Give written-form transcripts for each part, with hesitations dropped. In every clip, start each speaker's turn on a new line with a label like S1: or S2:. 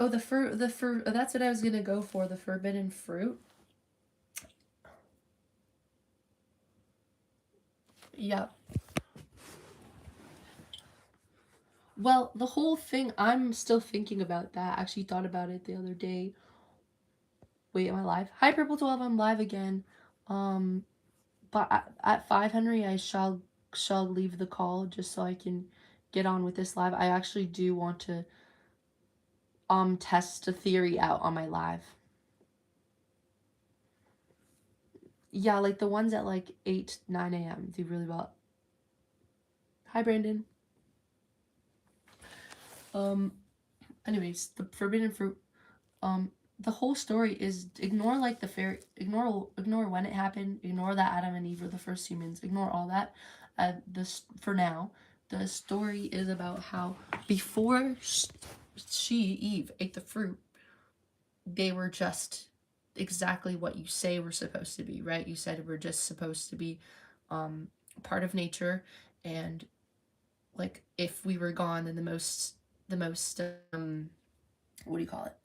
S1: Oh, the fur, that's what I was gonna go for, the forbidden fruit. Yeah. Well, the whole thing, I'm still thinking about that. I actually thought about it the other day. Wait, am I live? Hi, Purple 12, I'm live again. Um, but at 5, Henry, I shall leave the call just so I can get on with this live. I actually do want to test a theory out on my live. Yeah, like the ones at like 8, 9 a.m. do really well. Hi, Brandon. Um, anyways, the forbidden fruit. The whole story is ignore like the fairy, ignore when it happened, ignore that Adam and Eve were the first humans, ignore all that. This for now, the story is about how before Eve ate the fruit, they were just exactly what you say we're supposed to be, right? You said we're just supposed to be part of nature, and like if we were gone, then the most what do you call it?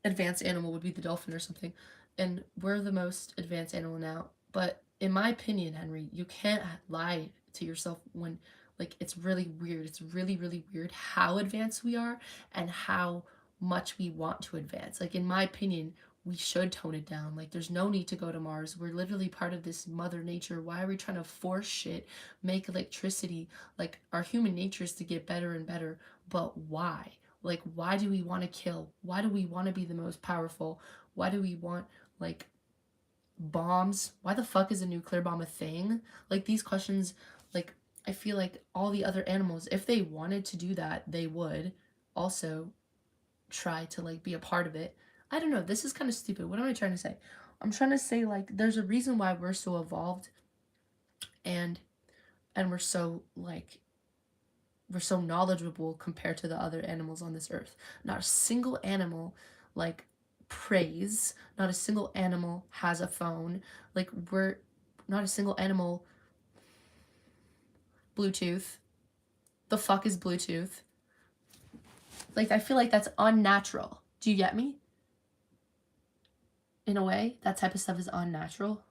S1: Advanced animal would be the dolphin or something. And we're the most advanced animal now. But in my opinion, Henry, you can't lie to yourself when like it's really weird. It's really, really weird how advanced we are and how much we want to advance. Like in my opinion, we should tone it down. Like there's no need to go to Mars. We're literally part of this mother nature. Why are we trying to force shit, make electricity? Like our human nature is to get better and better, but why? Like, why do we want to kill? Why do we want to be the most powerful? Why do we want, like, bombs? Why the fuck is a nuclear bomb a thing? Like, these questions, like, I feel like all the other animals, if they wanted to do that, they would also try to, like, be a part of it. I don't know. This is kind of stupid. What am I trying to say? I'm trying to say, like, there's a reason why we're so evolved and we're so, like, we're so knowledgeable compared to the other animals on this earth. Not a single animal like prays, not a single animal has a phone. Like we're not a single animal Bluetooth. The fuck is Bluetooth? Like I feel like that's unnatural. Do you get me? In a way, that type of stuff is unnatural.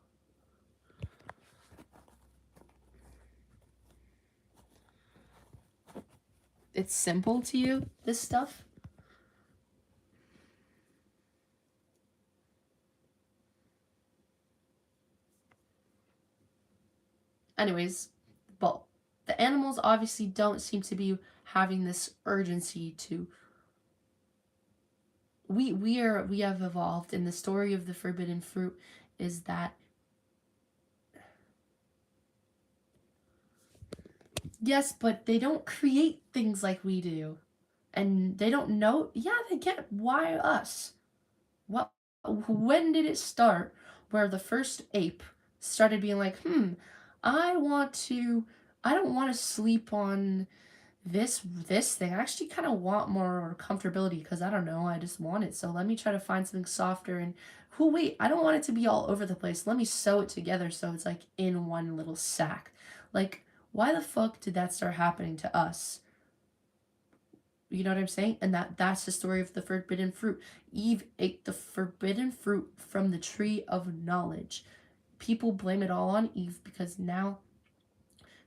S1: It's simple to you, this stuff. Anyways, well, the animals obviously don't seem to be having this urgency to we have evolved, and the story of the forbidden fruit is that yes, but they don't create things like we do, and they don't know. Yeah, they get why us. What? When did it start? Where the first ape started being like, I want to. I don't want to sleep on this thing. I actually kind of want more comfortability because I don't know, I just want it. So let me try to find something softer and who wait, I don't want it to be all over the place. Let me sew it together so it's like in one little sack. Like why the fuck did that start happening to us? You know what I'm saying? And that's the story of the forbidden fruit. Eve ate the forbidden fruit from the tree of knowledge. People blame it all on Eve because now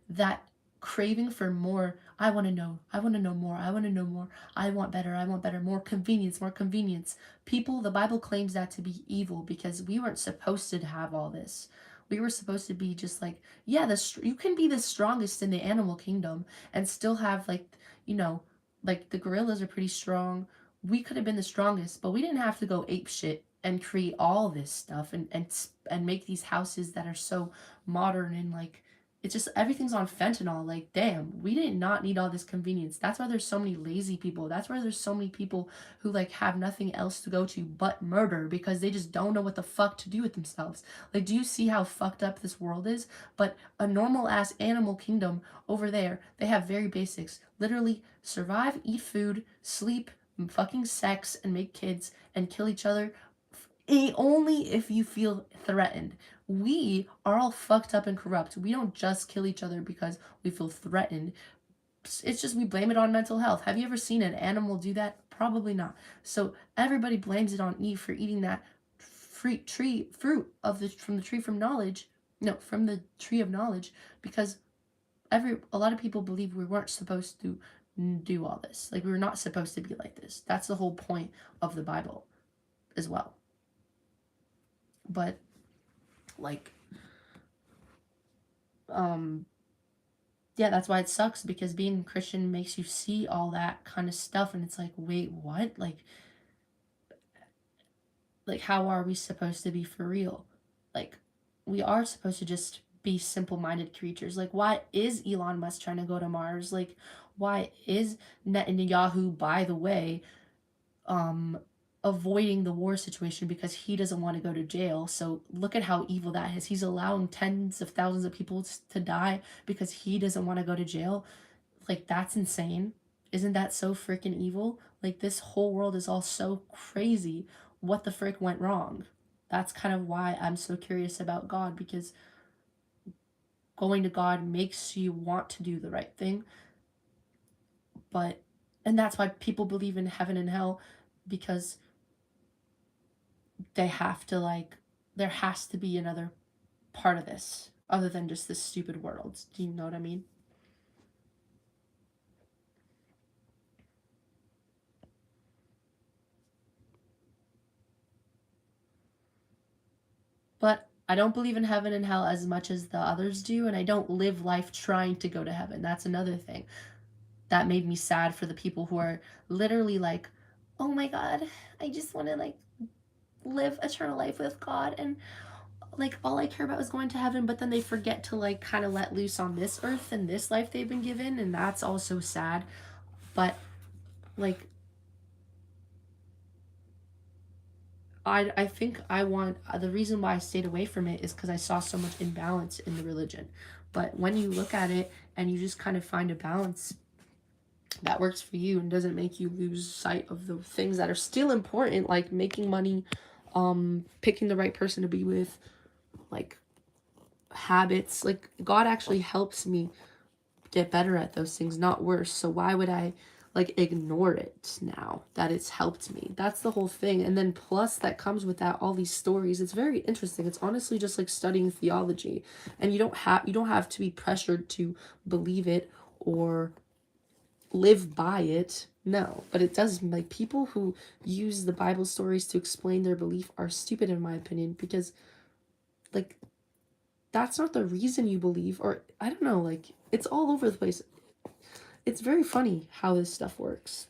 S1: that craving for more, I want to know, I want to know more, I want to know more, I want better, I want better, more convenience, more convenience. People, the Bible claims that to be evil because we weren't supposed to have all this. We were supposed to be just like, yeah, you can be the strongest in the animal kingdom and still have like, you know, like the gorillas are pretty strong. We could have been the strongest, but we didn't have to go ape shit and create all this stuff and make these houses that are so modern and like it's just everything's on fentanyl. Like, damn, we did not need all this convenience. That's why there's so many lazy people. That's why there's so many people who like have nothing else to go to but murder because they just don't know what the fuck to do with themselves. Like, do you see how fucked up this world is? But a normal ass animal kingdom over there, they have very basics. Literally survive, eat food, sleep, fucking sex, and make kids and kill each other only if you feel threatened. We are all fucked up and corrupt. We don't just kill each other because we feel threatened. it's just we blame it on mental health. Have you ever seen an animal do that? Probably not. So everybody blames it on Eve for eating that fruit of the from the tree from knowledge. No, from the tree of knowledge, because a lot of people believe we weren't supposed to do all this. Like we were not supposed to be like this. That's the whole point of the Bible as well. But like yeah, that's why it sucks, because being Christian makes you see all that kind of stuff and it's like, wait, what? Like how are we supposed to be for real? Like we are supposed to just be simple-minded creatures. Like why is Elon Musk trying to go to Mars? Like why is Netanyahu, by the way, um avoiding the war situation because he doesn't want to go to jail? So look at how evil that is. He's allowing tens of thousands of people to die because he doesn't want to go to jail. Like that's insane. Isn't that so freaking evil? Like this whole world is all so crazy. What the frick went wrong? That's kind of why I'm so curious about God, because going to God makes you want to do the right thing. And that's why people believe in heaven and hell, because they have to, like, there has to be another part of this other than just this stupid world. Do you know what I mean? But I don't believe in heaven and hell as much as the others do, and I don't live life trying to go to heaven. That's another thing that made me sad for the people who are literally like, oh my God, I just want to like live eternal life with God, and like all I care about is going to heaven, but then they forget to like kind of let loose on this earth and this life they've been given, and that's also sad. But like I think I want the reason why I stayed away from it is because I saw so much imbalance in the religion. But when you look at it and you just kind of find a balance that works for you and doesn't make you lose sight of the things that are still important, like making money, picking the right person to be with, like habits. Like God actually helps me get better at those things, not worse. So why would I like ignore it now that it's helped me? That's the whole thing. And then plus that comes with that all these stories. It's very interesting. It's honestly just like studying theology, and you don't have to be pressured to believe it or live by it. No, but it does, like, people who use the Bible stories to explain their belief are stupid in my opinion, because like that's not the reason you believe, or I don't know, like it's all over the place. It's very funny how this stuff works.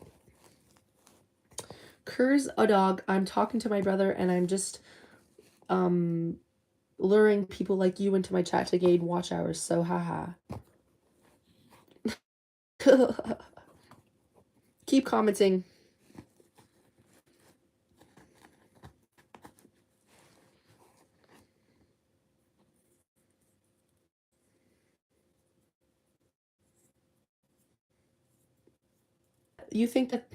S1: Kerr's a dog. I'm talking to my brother and I'm just luring people like you into my chat to gain watch hours, so haha. Keep commenting. You think that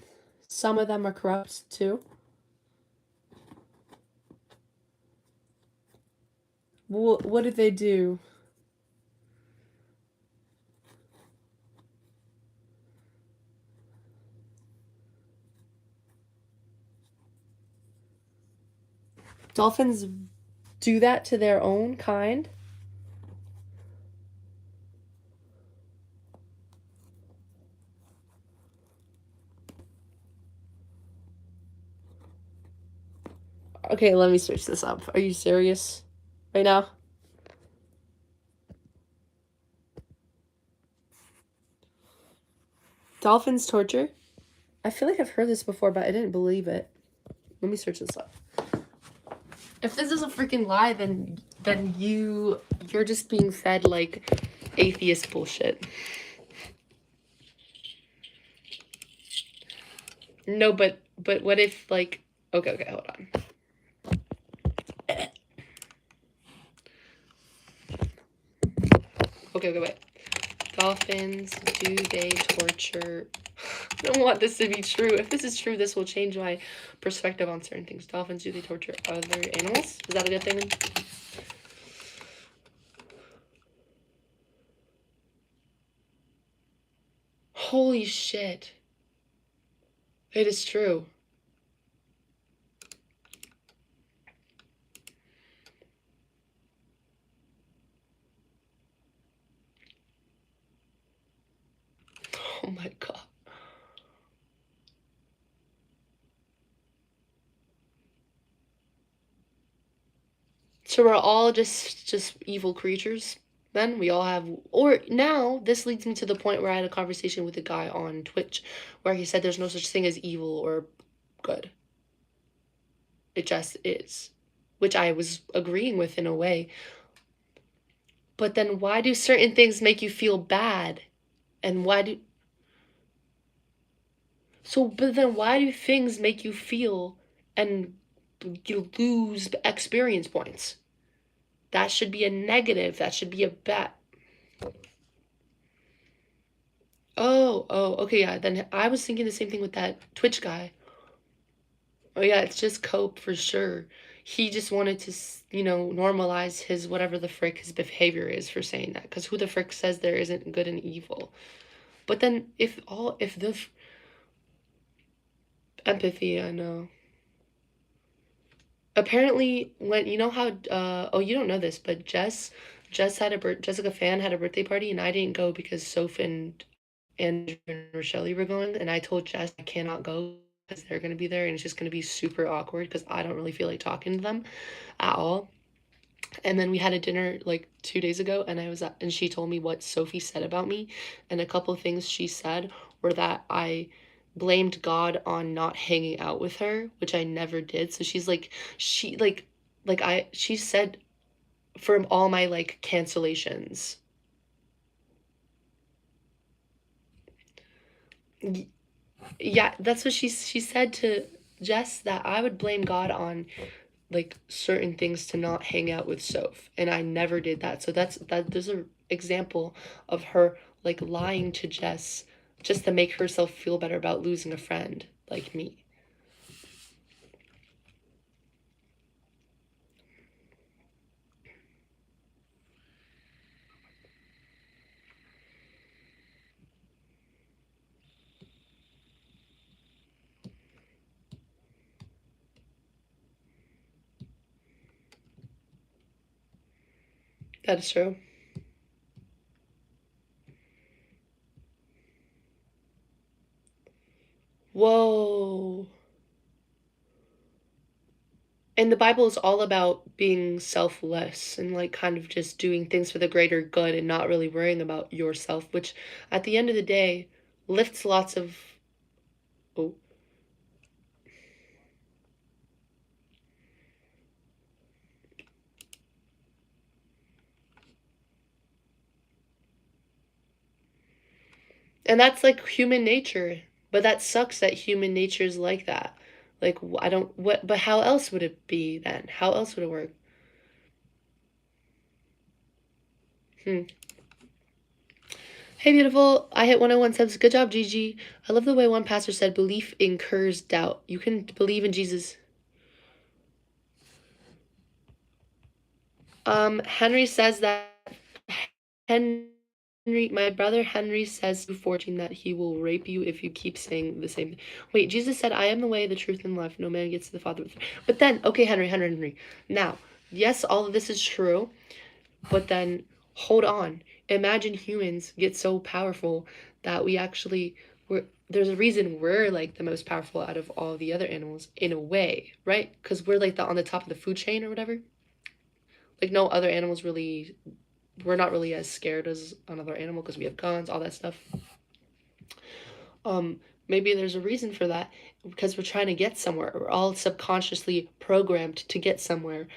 S1: some of them are corrupt too? What did they do? Dolphins do that to their own kind? Okay, let me search this up. Are you serious right now? Dolphins torture? I feel like I've heard this before, but I didn't believe it. Let me search this up. If this is a freaking lie, then you're just being fed like atheist bullshit. No, but what if like, okay, hold on. Okay, wait. Dolphins, do they torture? I don't want this to be true. If this is true, this will change my perspective on certain things. Dolphins, do they torture other animals? Is that a good thing?
S2: Holy shit. It is true. Oh my god. So we're all just evil creatures then? We all have, or now this leads me to the point where I had a conversation with a guy on Twitch where he said there's no such thing as evil or good. It just is. Which I was agreeing with in a way. But then why do certain things make you feel bad? And why do so but then why do things make you feel and you lose experience points? That should be a negative. That should be a bad. Oh, okay, yeah. Then I was thinking the same thing with that Twitch guy. Oh, yeah, it's just cope for sure. He just wanted to, normalize his whatever the frick his behavior is for saying that. Because who the frick says there isn't good and evil? But then if the empathy, I know. Apparently, when you know how, oh, you don't know this, but Jess had Jessica Fan had a birthday party, and I didn't go because Soph and Andrew and Rochelle were going, and I told Jess I cannot go because they're gonna be there, and it's just gonna be super awkward because I don't really feel like talking to them at all. And then we had a dinner like 2 days ago, and and she told me what Sophie said about me, and a couple of things she said were that I blamed God on not hanging out with her, which I never did. So she's like, she said for all my like cancellations. Yeah, that's what she said to Jess, that I would blame God on like certain things to not hang out with Soph, and I never did that. So there's an example of her like lying to Jess just to make herself feel better about losing a friend like me. That is true. Whoa. And the Bible is all about being selfless and like kind of just doing things for the greater good and not really worrying about yourself, which at the end of the day lifts lots of. Oh, and that's like human nature. But that sucks that human nature is like that. Like, I don't, what, but how else would it be then? How else would it work? Hmm. Hey, beautiful. I hit 101 subs. Good job, Gigi. I love the way one pastor said belief incurs doubt. You can believe in Jesus. Henry says that Henry, my brother Henry says to 14 that he will rape you if you keep saying the same thing. Wait, Jesus said, I am the way, the truth, and life. No man gets to the Father. But then, okay, Henry. Now, yes, all of this is true, but then hold on. Imagine humans get so powerful that there's a reason we're like the most powerful out of all the other animals in a way, right? Because we're like on the top of the food chain or whatever. Like no other animals really, we're not really as scared as another animal because we have guns, all that stuff. Maybe there's a reason for that because we're trying to get somewhere. We're all subconsciously programmed to get somewhere.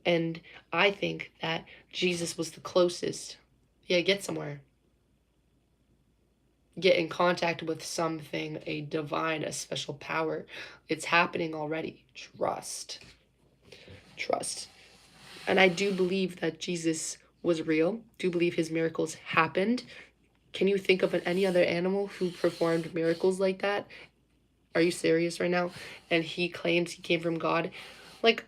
S2: And I think that Jesus was the closest. Yeah, get somewhere. Get in contact with something, a divine, a special power. It's happening already. Trust. Trust. And I do believe that Jesus was real. Do believe his miracles happened. Can you think of any other animal who performed miracles like that? Are you serious right now? And he claims he came from God. Like,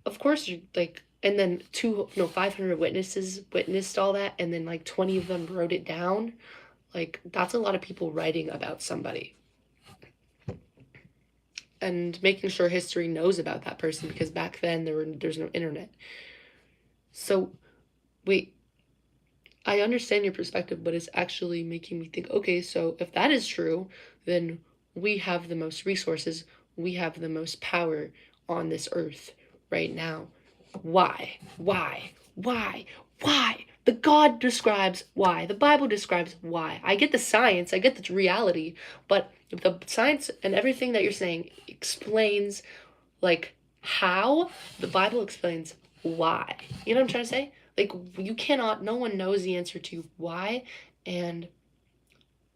S2: of course, you like, and then 500 witnesses witnessed all that, and then like 20 of them wrote it down. Like, that's a lot of people writing about somebody and making sure history knows about that person because back then there's no internet. So, wait, I understand your perspective, but it's actually making me think, okay, so if that is true, then we have the most resources, we have the most power on this earth right now. Why? Why? Why? Why? The God describes why. The Bible describes why. I get the science, I get the reality, but the science and everything that you're saying explains like how, the Bible explains why. You know what I'm trying to say? Like, you cannot, no one knows the answer to why. And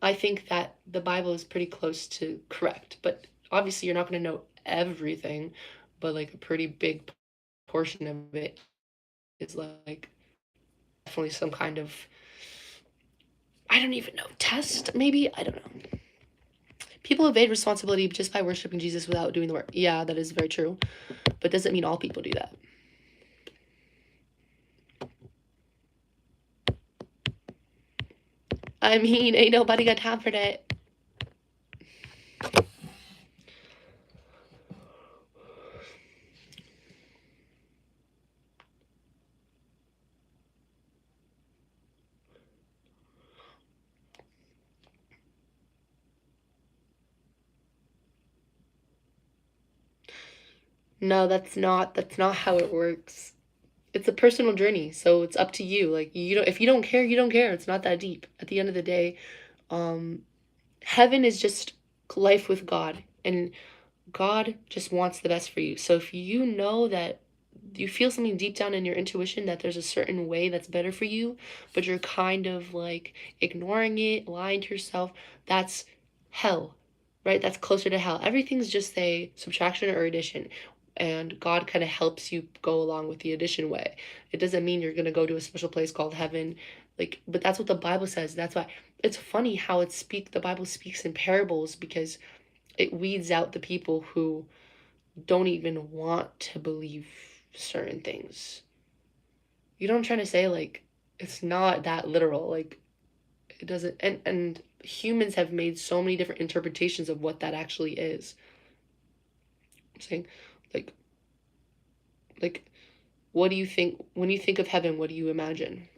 S2: I think that the Bible is pretty close to correct. But obviously, you're not going to know everything, but like a pretty big portion of it is like definitely some kind of, I don't even know, test, maybe? I don't know. People evade responsibility just by worshiping Jesus without doing the work. Yeah, that is very true. But doesn't mean all people do that. I mean, ain't nobody got time for that. No, that's not how it works. It's a personal journey, so it's up to you. Like you don't if you don't care, you don't care. It's not that deep. At the end of the day, um heaven is just life with God, and God just wants the best for you. So if you know that you feel something deep down in your intuition that there's a certain way that's better for you, but you're kind of like ignoring it, lying to yourself, that's hell, right? That's closer to hell. Everything's just a subtraction or addition. And God kind of helps you go along with the addition way. It doesn't mean you're going to go to a special place called heaven. Like, but that's what the Bible says. That's why it's funny how the Bible speaks in parables because it weeds out the people who don't even want to believe certain things. You know what I'm trying to say? Like, it's not that literal. Like, it doesn't, and humans have made so many different interpretations of what that actually is. I'm saying, like, like, what do you think when you think of heaven? What do you imagine?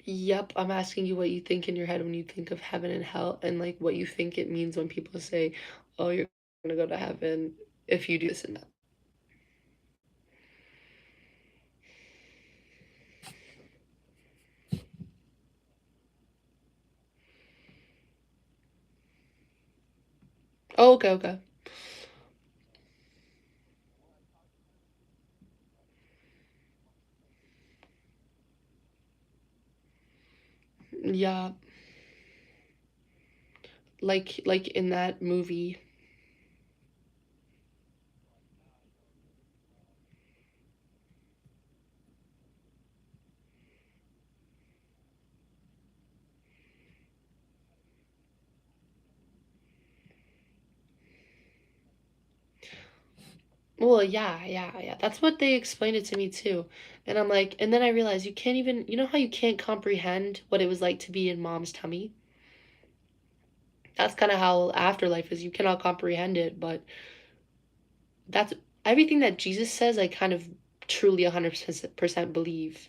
S2: Yep, I'm asking you what you think in your head when you think of heaven and hell, and like what you think it means when people say, "Oh, you're gonna go to heaven if you do this and that." Oh, okay, okay. Yeah, like in that movie. Well, yeah, yeah, yeah. That's what they explained it to me too. And I'm like, and then I realized you can't even, you know how you can't comprehend what it was like to be in mom's tummy? That's kind of how afterlife is. You cannot comprehend it, but that's everything that Jesus says, I kind of truly 100% believe.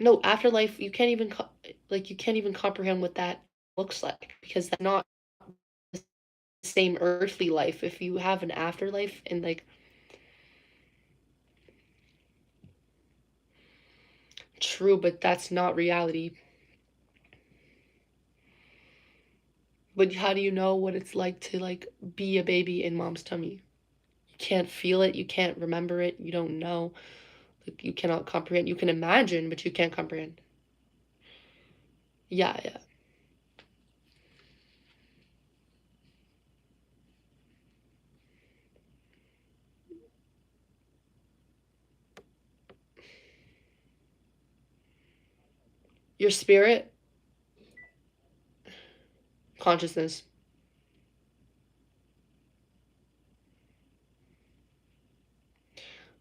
S2: No, afterlife, you can't even, like, you can't even comprehend what that looks like because that's not the same earthly life. If you have an afterlife and, like, true, but that's not reality. But how do you know what it's like to like be a baby in mom's tummy? You can't feel it, you can't remember it, you don't know. Like you cannot comprehend. You can imagine, but you can't comprehend. Yeah, yeah. Your spirit, consciousness.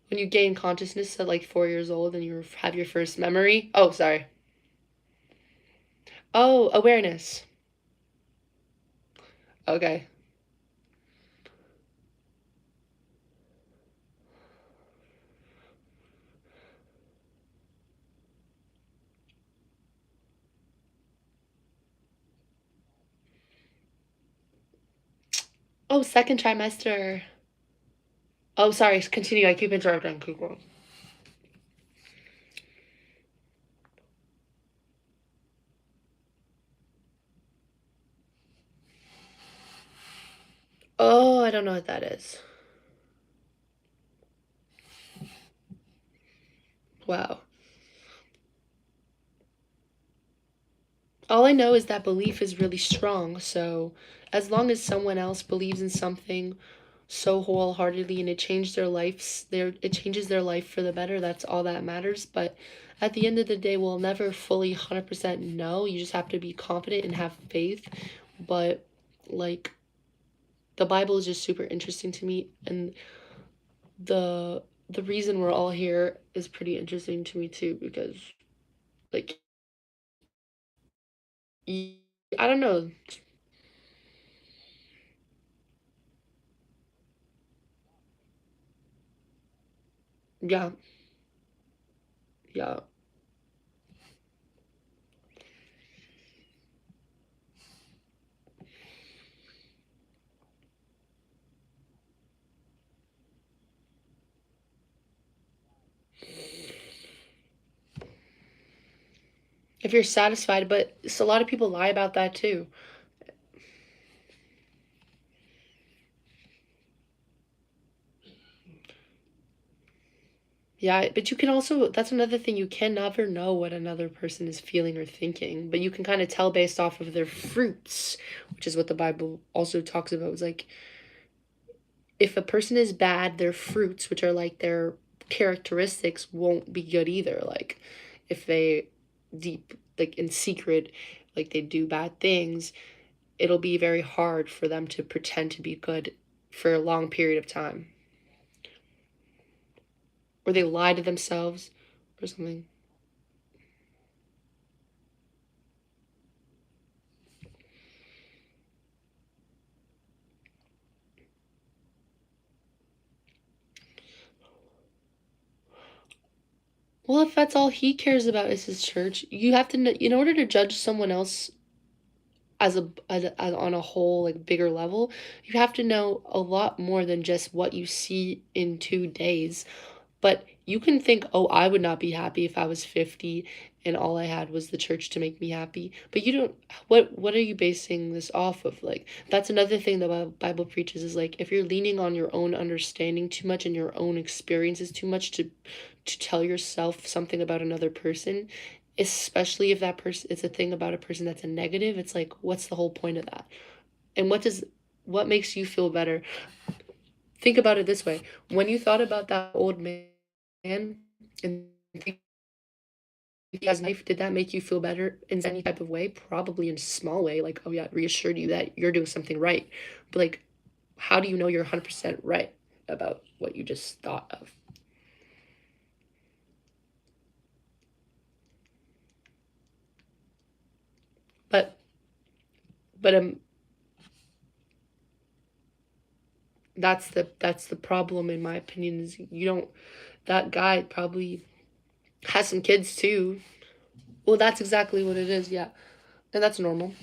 S2: When you gain consciousness at like 4 years old and you have your first memory. Oh, sorry. Oh, awareness. Okay. Oh, second trimester. Oh, sorry. Continue. I keep interrupting. Keep going. Oh, I don't know what that is. Wow. All I know is that belief is really strong. So, as long as someone else believes in something so wholeheartedly and it changes their life for the better, that's all that matters. But at the end of the day, we'll never fully 100% know. You just have to be confident and have faith. But like the Bible is just super interesting to me, and the the reason we're all here is pretty interesting to me too, because like I don't know. Yeah, yeah. If you're satisfied, but a lot of people lie about that too. Yeah, but you can also, that's another thing, you can never know what another person is feeling or thinking, but you can kind of tell based off of their fruits, which is what the Bible also talks about. It's like if a person is bad, their fruits, which are like their characteristics, won't be good either. Like if they deep, like in secret, like they do bad things, it'll be very hard for them to pretend to be good for a long period of time. Or they lie to themselves or something. Well, if that's all he cares about is his church, you have to know, in order to judge someone else as on a whole like bigger level, you have to know a lot more than just what you see in 2 days. But you can think, oh, I would not be happy if I was 50 and all I had was the church to make me happy. But you don't, what are you basing this off of? Like, that's another thing the Bible preaches is like, if you're leaning on your own understanding too much and your own experiences too much to tell yourself something about another person, especially if that person, it's a thing about a person that's a negative, it's like, what's the whole point of that? And what makes you feel better? Think about it this way. When you thought about that old man and think he has life, did that make you feel better in any type of way? Probably in a small way, like, oh yeah, it reassured you that you're doing something right. But like, how do you know you're 100% right about what you just thought of? But but that's the problem in my opinion is you don't that guy probably has some kids too. Well, that's exactly what it is, yeah. And that's normal.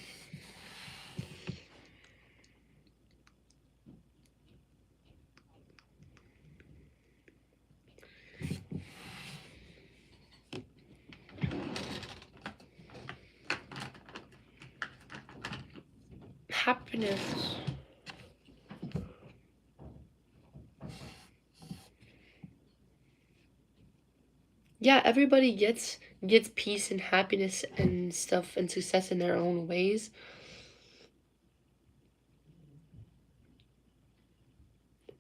S2: Happiness. Yeah, everybody gets peace and happiness and stuff and success in their own ways.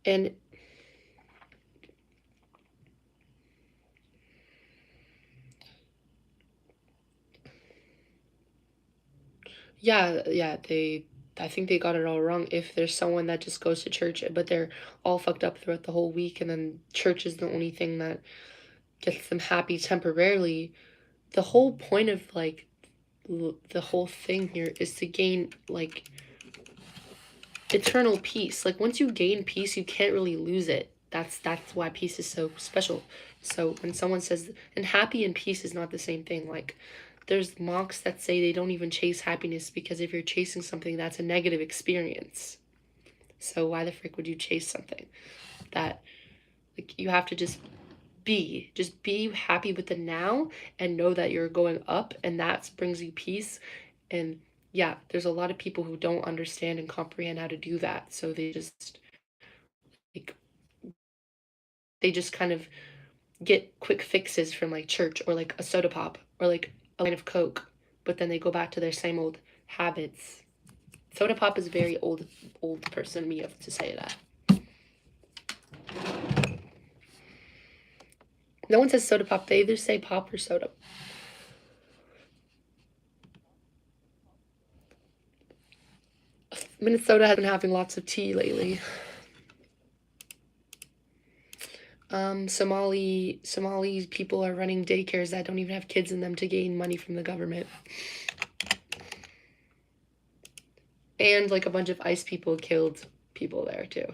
S2: And Yeah, I think they got it all wrong. If there's someone that just goes to church, but they're all fucked up throughout the whole week, and then church is the only thing that gets them happy temporarily, the whole point of like the whole thing here is to gain like eternal peace. Like once you gain peace, you can't really lose it. That's why peace is so special. So when someone says, and happy and peace is not the same thing. Like there's monks that say they don't even chase happiness because if you're chasing something, that's a negative experience. So why the frick would you chase something that like you have to just be happy with the now and know that you're going up and that brings you peace. And yeah, there's a lot of people who don't understand and comprehend how to do that, so like they just kind of get quick fixes from like church or like a soda pop or like a line of coke, but then they go back to their same old habits. Soda pop is very old person me to say that. No one says soda pop, they either say pop or soda. Minnesota has been having lots of tea lately. Somali people are running daycares that don't even have kids in them to gain money from the government. And like a bunch of ICE people killed people there too.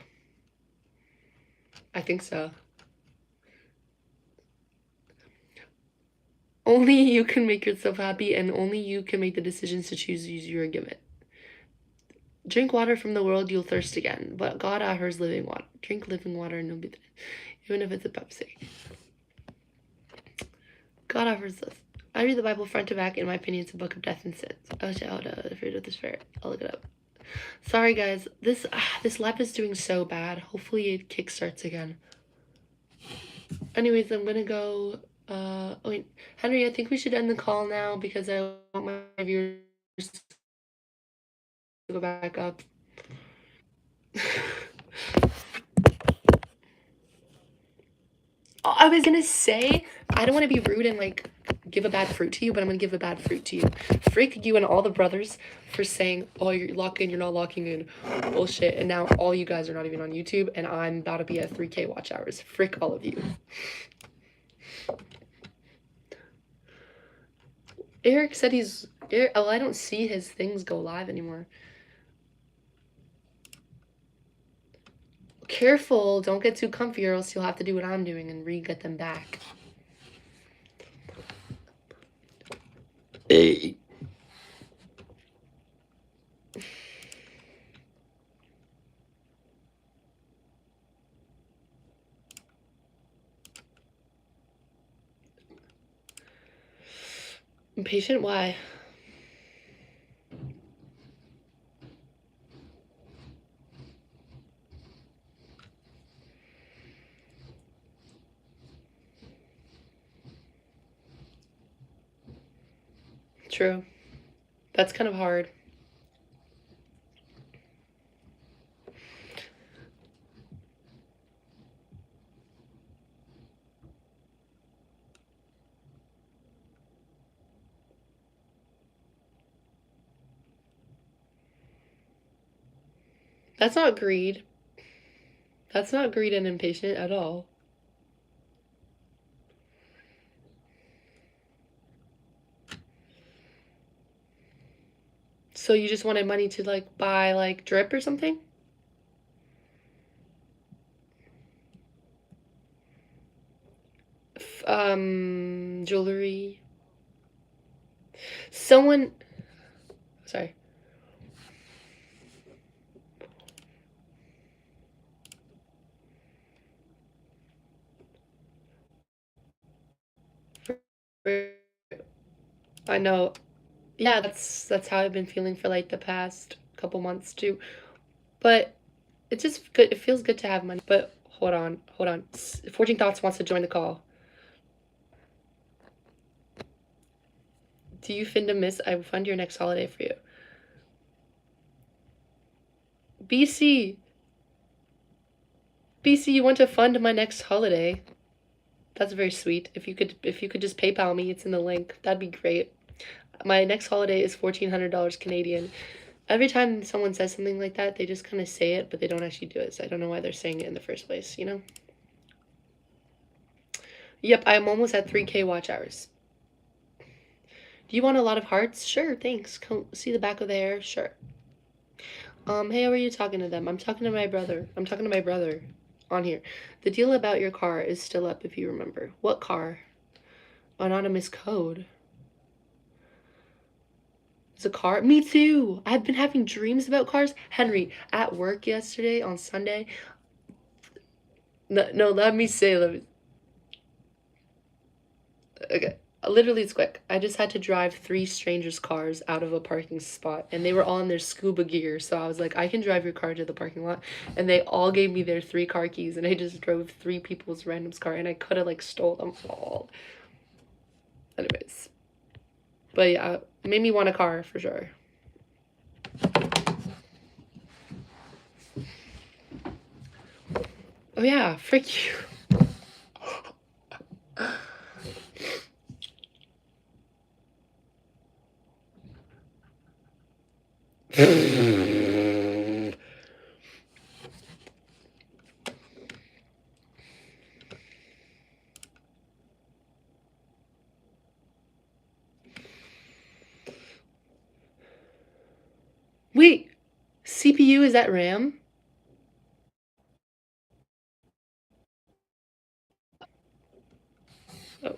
S2: I think so. Only you can make yourself happy and only you can make the decisions to choose you are given. Drink water from the world, you'll thirst again. But God offers living water. Drink living water and you'll be there. Even if it's a Pepsi. God offers this. I read the Bible front to back. In my opinion, it's a book of death and sins. Oh shit, hold on. The fruit of the spirit. I'll look it up. Sorry guys, this lap is doing so bad. Hopefully it kickstarts again. Anyways, I'm gonna go. Oh wait, Henry, I think we should end the call now because I want my viewers to go back up. I was gonna say I don't want to be rude and like give a bad fruit to you, but I'm gonna give a bad fruit to you. Frick you and all the brothers for saying, "Oh, you're locking, you're not locking in," bullshit. And now all you guys are not even on YouTube, and I'm about to be at 3K watch hours. Frick all of you. Eric said he's. Oh, I don't see his things go live anymore. Careful, don't get too comfy, or else you'll have to do what I'm doing and re-get them back. Hey. Impatient? Why? True. That's kind of hard. That's not greed. That's not greed and impatient at all. So you just wanted money to like buy like drip or something? Jewelry. Someone. Sorry. I know. Yeah, that's how I've been feeling for like the past couple months too. But it's just good. It feels good to have money. But hold on. Forging Thoughts wants to join the call. Do you finna miss? I will fund your next holiday for you. BC, BC, you want to fund my next holiday? That's very sweet. If you could just PayPal me, it's in the link. That'd be great. My next holiday is $1,400 Canadian. Every time someone says something like that, they just kind of say it, but they don't actually do it. So I don't know why they're saying it in the first place, you know? Yep, I'm almost at 3K watch hours. Do you want a lot of hearts? Sure, thanks. Come see the back of the hair? Sure. Hey, how are you talking to them? I'm talking to my brother. I'm talking to my brother on here. The deal about your car is still up if you remember. What car? Anonymous code. It's a car? Me too. I've been having dreams about cars. Henry, at work yesterday on Sunday. No, let me say, okay. Literally, it's quick. I just had to drive 3 strangers' cars out of a parking spot, and they were all in their scuba gear. So I was like, I can drive your car to the parking lot. And they all gave me their 3 car keys, and I just drove 3 people's random's car, and I could have, like, stole them all. Anyways. But yeah, it made me want a car for sure. Oh yeah, frick you. Wait, CPU, is that RAM? Oh.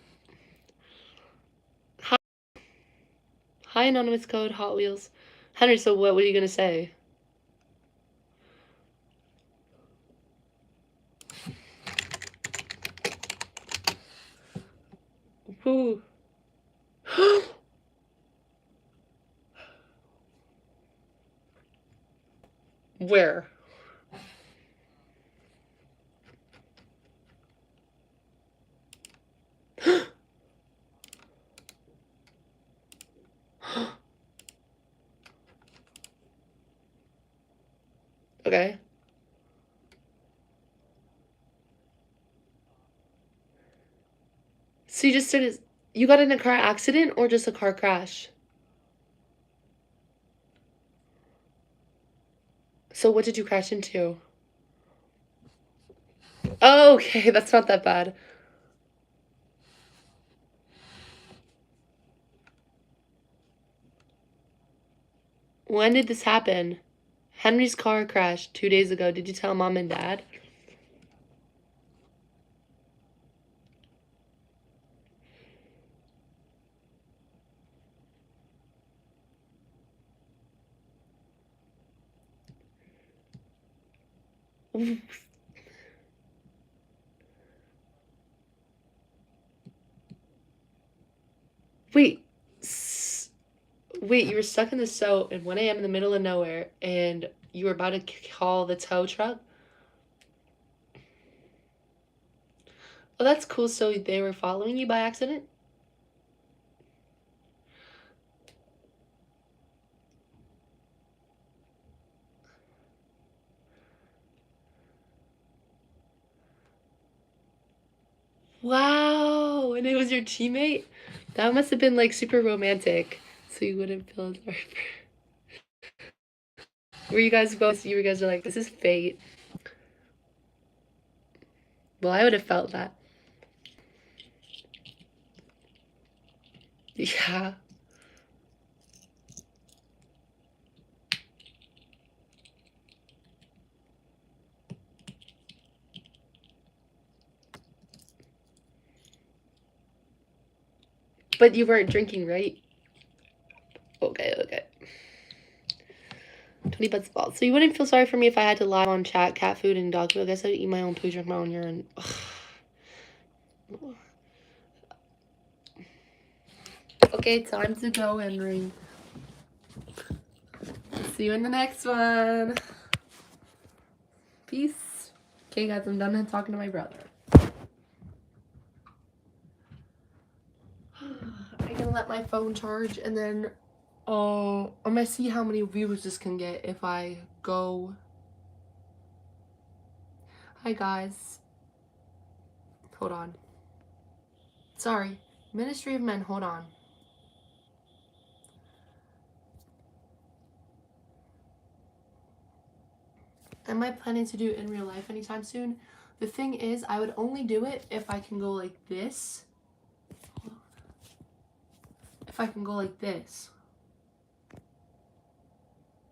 S2: Hi, hi, anonymous code, Hot Wheels. Henry, so what were you gonna say? Woo. Where? Okay. So you just said you got in a car accident or just a car crash? So what did you crash into? Oh, okay, that's not that bad. When did this happen? Henry's car crashed 2 days ago. Did you tell mom and dad? Wait, wait, you were stuck in the snow at 1 a.m. in the middle of nowhere and you were about to call the tow truck? Oh, that's cool. So they were following you by accident? Wow, and it was your teammate? That must have been like super romantic. So you wouldn't feel sorry for. Were you guys both, you guys are like, this is fate. Well, I would have felt that. Yeah. But you weren't drinking, right? Okay, okay. 20 butts balls. So you wouldn't feel sorry for me if I had to lie on chat, cat food, and dog food. I guess I'd eat my own poo, drink my own urine. Ugh. Okay, time to go, Henry. See you in the next one. Peace. Okay, guys, I'm done talking to my brother. I'm gonna let my phone charge and then I'm gonna see how many views this can get if I go. Hi, guys. Hold on. Sorry. Ministry of Men, hold on.
S1: Am I planning to do it in real life anytime soon? The thing is, I would only do it if I can go like this. If I can go like this.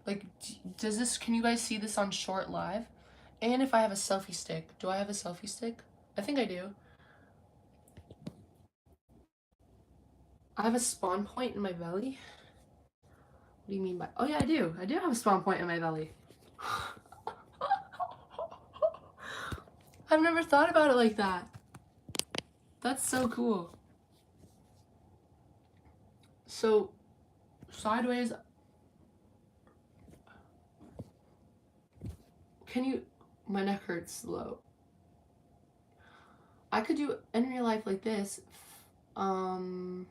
S1: Like, does this, can you guys see this on short live? And if I have a selfie stick. Do I have a selfie stick? I think I do. I have a spawn point in my belly. What do you mean by, oh yeah, I do. I do have a spawn point in my belly. I've never thought about it like that. That's so cool. So, sideways. Can you, my neck hurts low. I could do in real life like this. Okay,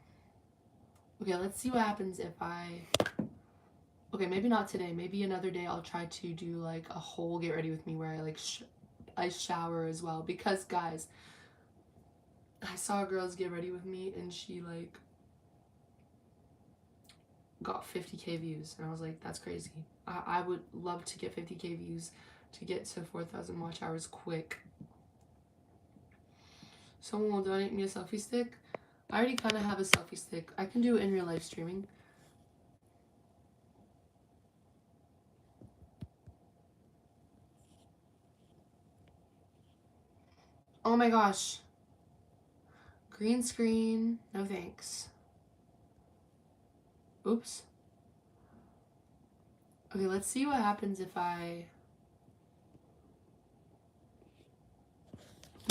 S1: let's see what happens if I, okay, maybe not today. Maybe another day I'll try to do like a whole get ready with me where I like, I shower as well. Because guys, I saw girls get ready with me and she like got 50K views. And I was like, that's crazy. I would love to get 50K views to get to 4,000 watch hours quick. Someone will donate me a selfie stick. I already kind of have a selfie stick. I can do it in real life streaming. Oh my gosh. Green screen. No thanks. Oops. Okay, let's see what happens if I'm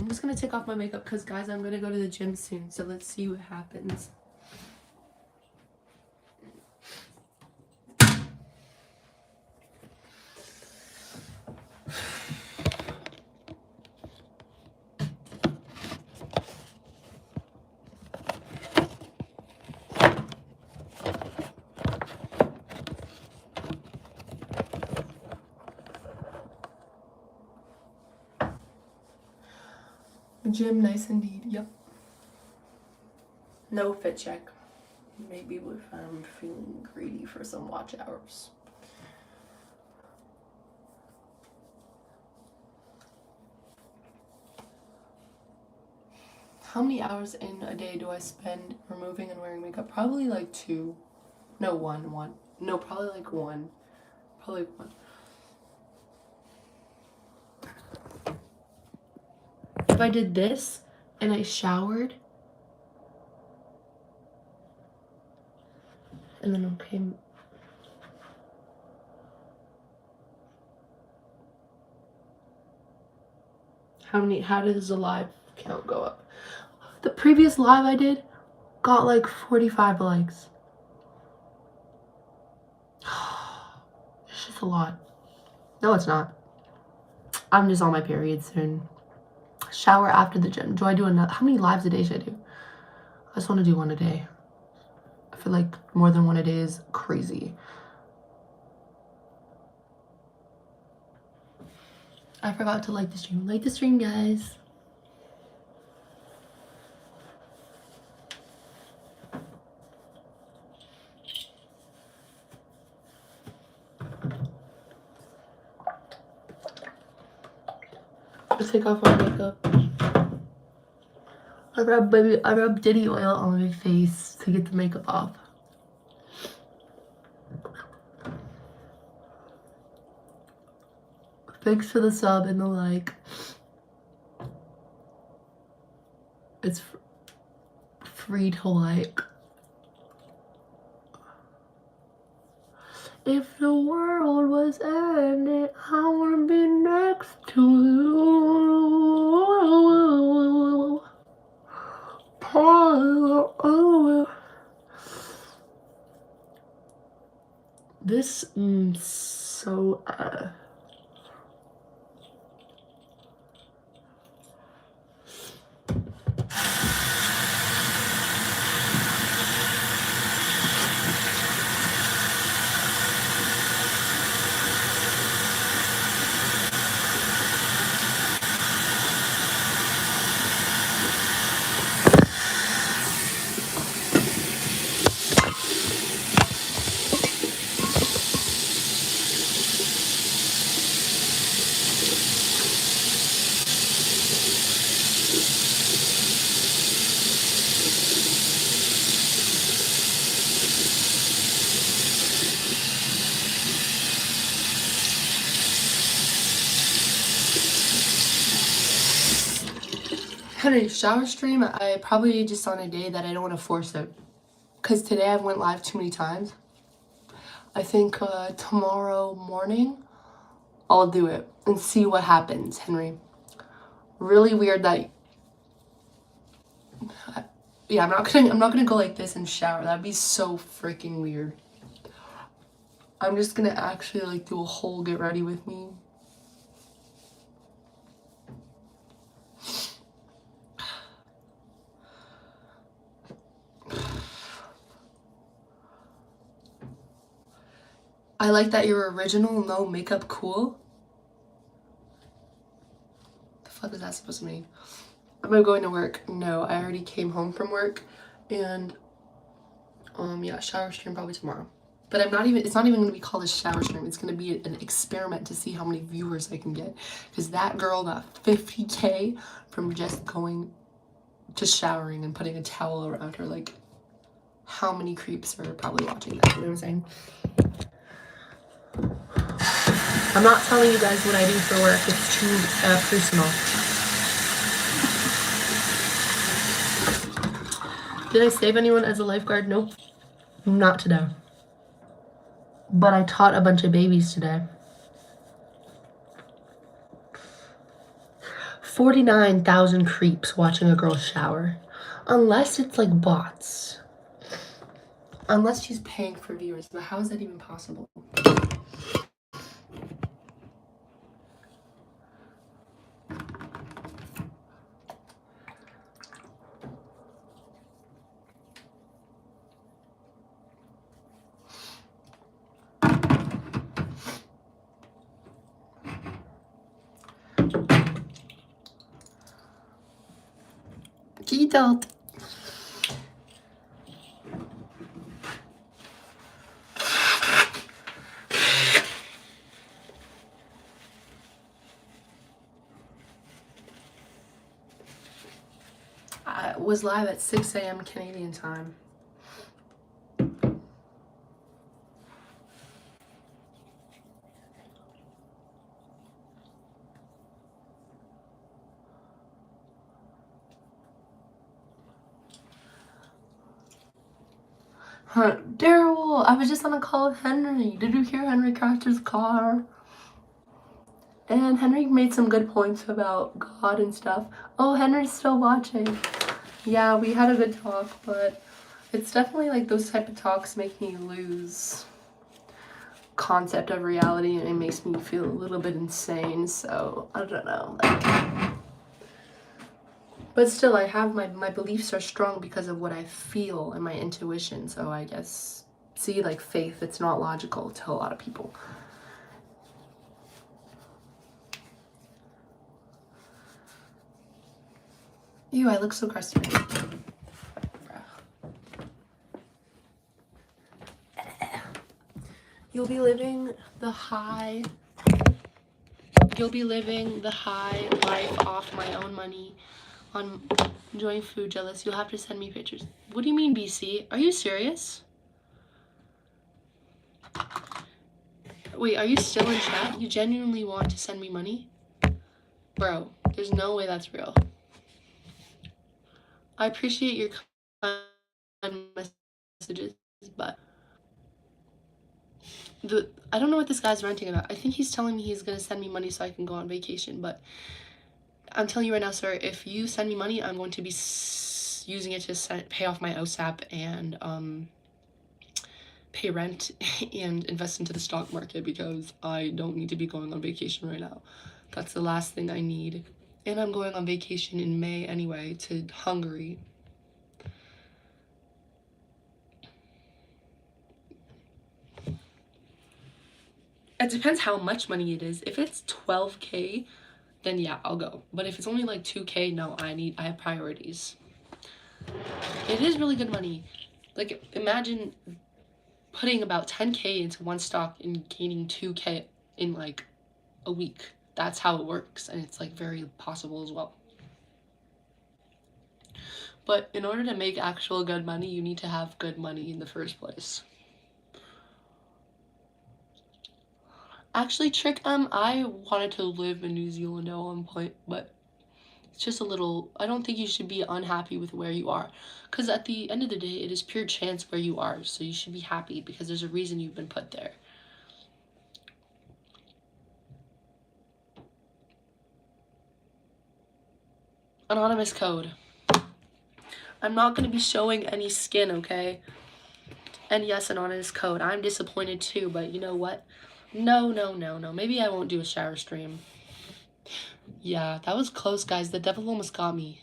S1: just gonna take off my makeup because guys, I'm gonna go to the gym soon. So let's see what happens. Gym, nice indeed. Yep. No fit check. Maybe if I'm feeling greedy for some watch hours. How many hours in a day do I spend removing and wearing makeup? Probably like 2. No, one. No, probably like 1. Probably 1. If I did this and I showered and then came, how does the live count go up? The previous live I did got like 45 likes. It's just a lot. No, it's not. I'm just on my period soon. Shower after the gym. Do I do another? How many lives a day should I do? I just want to do one a day. I feel like more than one a day is crazy. I forgot to like the stream. Like the stream, guys. Just take off my makeup. I rub Diddy oil on my face to get the makeup off. Thanks for the sub and the like. It's free to like. If the world was ending, I wanna be next to you. This so Honey, shower stream, I probably just on a day that I don't want to force it. Because today I went live too many times. I think tomorrow morning I'll do it and see what happens, Henry. Really weird that yeah, I'm not gonna go like this and shower. That'd be so freaking weird. I'm just gonna actually like do a whole get ready with me. I like that you're original, no makeup, cool. The fuck is that supposed to mean? Am I going to work? No, I already came home from work, and yeah, shower stream probably tomorrow. But it's not even gonna be called a shower stream. It's gonna be an experiment to see how many viewers I can get. Because that girl got 50K from just going to showering and putting a towel around her. Like, how many creeps are probably watching that? You know what I'm saying? I'm not telling you guys what I do for work. It's too personal. Did I save anyone as a lifeguard? Nope. Not today. But I taught a bunch of babies today. 49,000 creeps watching a girl shower. Unless it's like bots. Unless she's paying for viewers. But how is that even possible? Detailed. I was live at 6 a.m. Canadian time. Daryl, I was just on a call with Henry. Did you hear Henry crashed his car? And Henry made some good points about God and stuff. Oh, Henry's still watching. Yeah, we had a good talk, but it's definitely like those type of talks make me lose concept of reality, and it makes me feel a little bit insane. So I don't know. But still, I have my beliefs are strong because of what I feel and my intuition. So I guess, see, like faith, it's not logical to a lot of people. Ew, I look so crusty. You'll be living the high life off my own money on enjoying food. Jealous. You'll have to send me pictures. What do you mean, BC? Are you serious? Wait, are you still in chat? You genuinely want to send me money? Bro, there's no way that's real. I appreciate your kind messages, but I don't know what this guy's ranting about. I think he's telling me he's gonna send me money so I can go on vacation, but I'm telling you right now, sir, if you send me money, I'm going to be using it to pay off my OSAP and pay rent and invest into the stock market, because I don't need to be going on vacation right now. That's the last thing I need. And I'm going on vacation in May anyway to Hungary. It depends how much money it is. If it's 12K, then yeah, I'll go. But if it's only like 2K, no, I have priorities. It is really good money. Like, imagine putting about 10K into one stock and gaining 2K in like a week. That's how it works, and it's like very possible as well. But in order to make actual good money, you need to have good money in the first place. Actually, Trick, I wanted to live in New Zealand at one point, but
S2: It's just a little, I don't think you should be unhappy with where you are. Because at the end of the day, it is pure chance where you are. So you should be happy because there's a reason you've been put there. Anonymous code. I'm not going to be showing any skin, okay? And yes, anonymous code. I'm disappointed too, but you know what? No. Maybe I won't do a shower stream. Yeah, that was close, guys. The devil almost got me.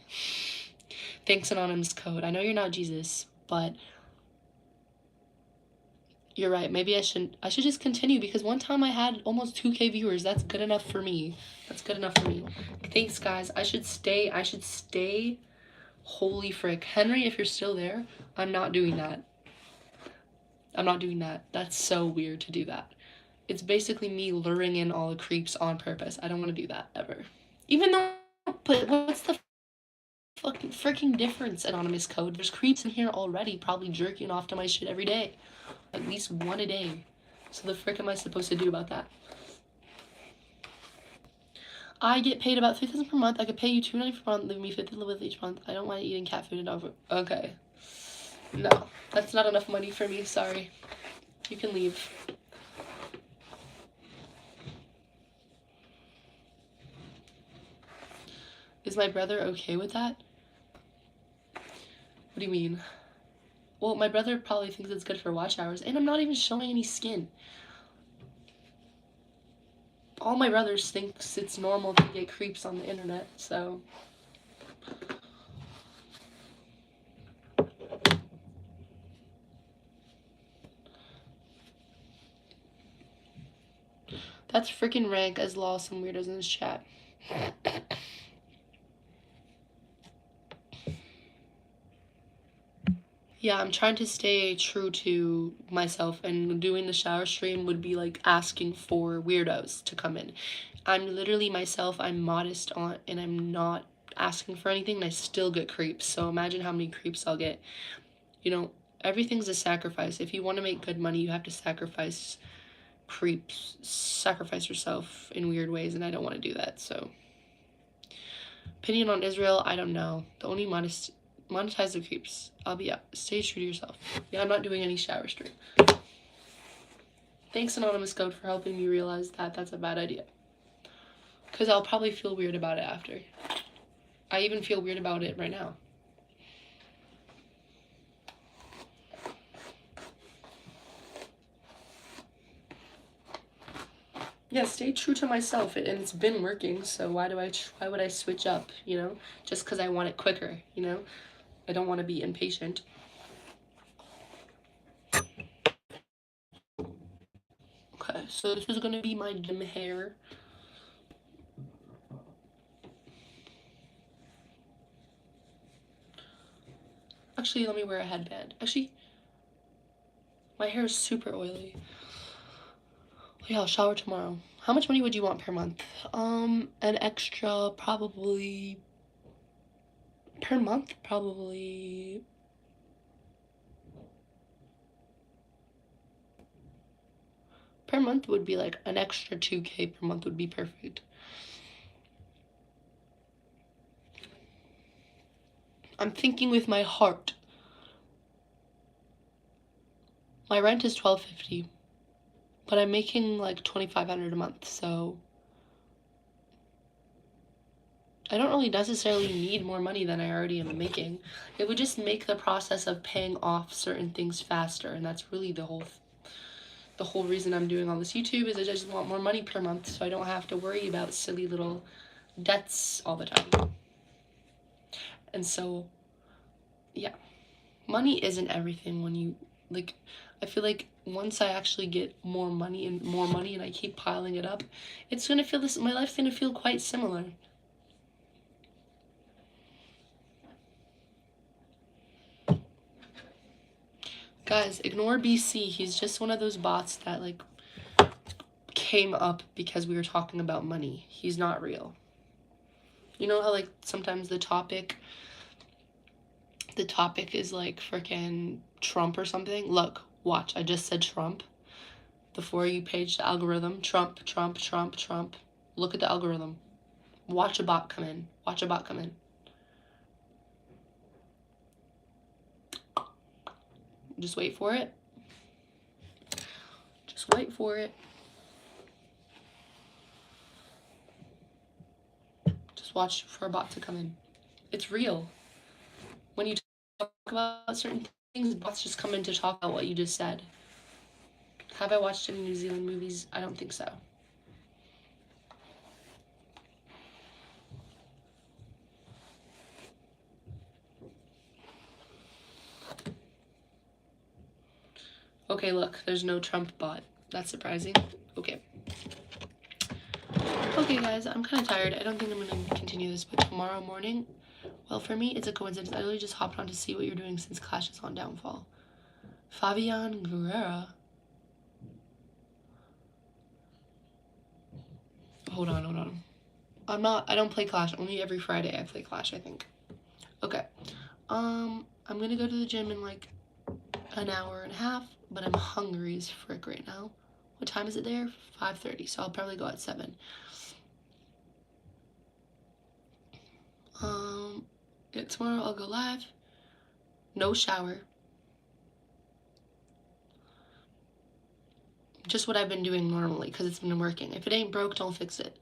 S2: Thanks, anonymous code. I know you're not Jesus, but you're right. Maybe I should just continue because one time I had almost 2K viewers. That's good enough for me. That's good enough for me. Thanks, guys. I should stay. Holy frick. Henry, if you're still there, I'm not doing that. I'm not doing that. That's so weird to do that. It's basically me luring in all the creeps on purpose. I don't want to do that ever. Even though, but what's the fucking freaking difference, anonymous code? There's creeps in here already, probably jerking off to my shit every day. At least one a day. So the frick am I supposed to do about that? I get paid about $3,000 per month. I could pay you $290 per month, leave me $50 with each month. I don't mind eating cat food and dog food. Okay. No, that's not enough money for me. Sorry. You can leave. Is my brother okay with that? What do you mean? Well, my brother probably thinks it's good for watch hours, and I'm not even showing any skin. All my brothers thinks it's normal to get creeps on the internet, so. That's freaking rank as law, some weirdos in this chat. Yeah, I'm trying to stay true to myself, and doing the shower stream would be like asking for weirdos to come in. I'm literally myself, I'm modest on, and I'm not asking for anything, and I still get creeps. So imagine how many creeps I'll get. You know, everything's a sacrifice. If you want to make good money, you have to sacrifice creeps, sacrifice yourself in weird ways, and I don't want to do that. So, opinion on Israel, I don't know. The only monetize the creeps. I'll be out. Stay true to yourself. Yeah, I'm not doing any shower stream. Thanks, Anonymous Code, for helping me realize that that's a bad idea. Because I'll probably feel weird about it after. I even feel weird about it right now. Yeah, stay true to myself, and it's been working, so why would I switch up, you know? Just because I want it quicker, you know? I don't want to be impatient. Okay, so this is going to be my gym hair. Actually, let me wear a headband. Actually, my hair is super oily. Yeah, I'll shower tomorrow. How much money would you want per month? An extra probably per month, probably per month would be like an extra 2K per month would be perfect. I'm thinking with my heart. My rent is $1,250, but I'm making like $2,500 a month, so I don't really necessarily need more money than I already am making. It would just make the process of paying off certain things faster, and that's really the whole reason I'm doing all this YouTube is I just want more money per month so I don't have to worry about silly little debts all the time. And so, yeah, money isn't everything when you, like, I feel like once I actually get more money and I keep piling it up, it's gonna feel my life's gonna feel quite similar. Guys, ignore BC. He's just one of those bots that, like, came up because we were talking about money. He's not real. You know how, like, sometimes the topic is, like, freaking Trump or something? Look, watch. I just said Trump. The For You page, the algorithm. Trump. Look at the algorithm. Watch a bot come in. Watch a bot come in. Just wait for it. Just wait for it. Just watch for a bot to come in. It's real. When you talk about certain things, bots just come in to talk about what you just said. Have I watched any New Zealand movies? I don't think so. Okay, look, there's no Trump bot. That's surprising. Okay. Okay, guys, I'm kind of tired. I don't think I'm going to continue this, but tomorrow morning, well, for me, it's a coincidence. I literally just hopped on to see what you're doing since Clash is on downfall. Fabian Guerrera. Hold on. I don't play Clash. Only every Friday I play Clash, I think. Okay. I'm gonna go to the gym in like an hour and a half, but I'm hungry as frick right now. What time is it there? 5:30, so I'll probably go at 7. Yeah, tomorrow I'll go live. No shower. Just what I've been doing normally, because it's been working. If it ain't broke, don't fix it.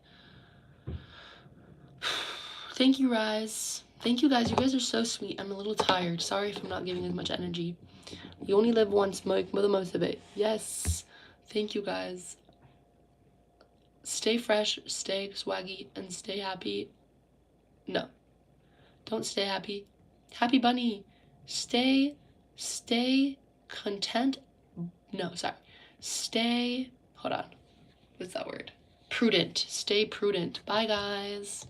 S2: Thank you, Rise. Thank you, guys. You guys are so sweet. I'm a little tired. Sorry if I'm not giving as much energy. You only live once, make the most of it. Yes. Thank you, guys. Stay fresh, stay swaggy, and stay happy. No. Don't stay happy. Happy bunny. Stay content. No, sorry. Hold on. What's that word? Prudent. Stay prudent. Bye, guys.